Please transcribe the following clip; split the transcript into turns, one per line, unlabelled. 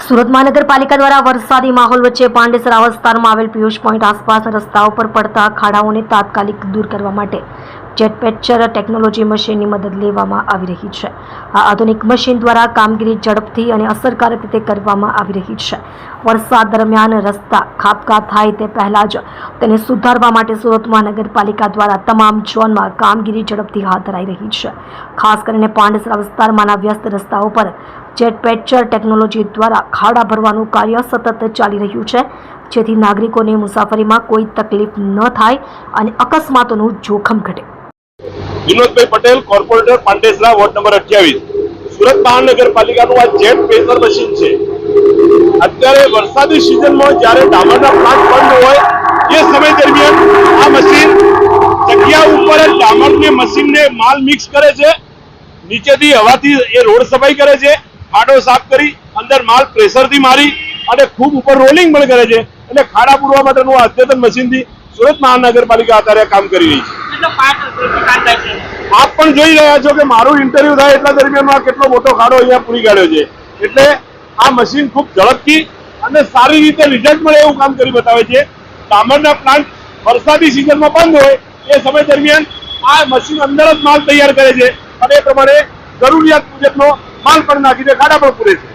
સુરત મહાનગરપાલિકા દ્વારા વરસાદી માહોલ વચ્ચે પાંડેસરા વિસ્તારમાં આવેલ પિયુષ પોઈન્ટ આસપાસના રસ્તાઓ પર પડતા ખાડાઓને તાત્કાલિક દૂર કરવા માટે જેટ પેચર ટેકનોલોજી મશીનની મદદ લેવામાં આવી રહી છે। આ આધુનિક મશીન દ્વારા કામગીરી ઝડપથી અને અસરકારક રીતે કરવામાં આવી રહી છે। વરસાદ દરમિયાન રસ્તા ખાબકા થાય તે પહેલા જ તેને સુધારવા માટે સુરત મહાનગરપાલિકા દ્વારા તમામ ઝોનમાં કામગીરી ઝડપથી હાથ ધરાઈ રહી છે। ખાસ કરીને પાંડેસરા વિસ્તારમાંના વ્યસ્ત રસ્તાઓ પર જેટ પેચર ટેકનોલોજી દ્વારા ખાડા ભરવાનું કાર્ય સતત ચાલી રહ્યું છે, જેથી નાગરિકોને મુસાફરીમાં કોઈ તકલીફ ન થાય અને અકસ્માતોનું જોખમ ઘટે।
Vinodbhai Patel, corporator Pandesara, ward number 28, Surat મહાનગરપાલિકાનું આ જેટ પેચર મશીન છે। અત્યારે વરસાદી સિઝનમાં જ્યારે ડામરના પ્લાન્ટ બંધ હોય એ સમય દરમિયાન આ મશીન જગ્યા ઉપર ડામરને મશીનને માલ મિક્સ કરે છે, નીચેથી હવાથી એ રોડ સફાઈ કરે છે, ખાડો સાફ કરી અંદર માલ પ્રેશરથી મારી અને ખૂબ ઉપર રોલિંગ પણ કરે છે। એટલે ખાડા પૂરવા માટેનું અદ્યતન મશીનથી સુરત મહાનગરપાલિકા અત્યારે કામ કરી રહી છે। આપ પણ જોઈ રહ્યા છો કે મારું ઇન્ટરવ્યુ થાય એટલા દરમિયાન કેટલો મોટો ખાડો અહીંયા પૂરી કાઢ્યો છે। એટલે આ મશીન ખૂબ ઝડપથી અને સારી રીતે રિઝલ્ટ મળે એવું કામ કરી બતાવે છે। ડામરના પ્લાન્ટ વરસાદી સિઝનમાં બંધ હોય એ સમય દરમિયાન આ મશીન અંદર જ માલ તૈયાર કરે છે અને એ પ્રમાણે જરૂરિયાત મુજબનો માલ પણ નાખીને ખાડા પણ પૂરે છે।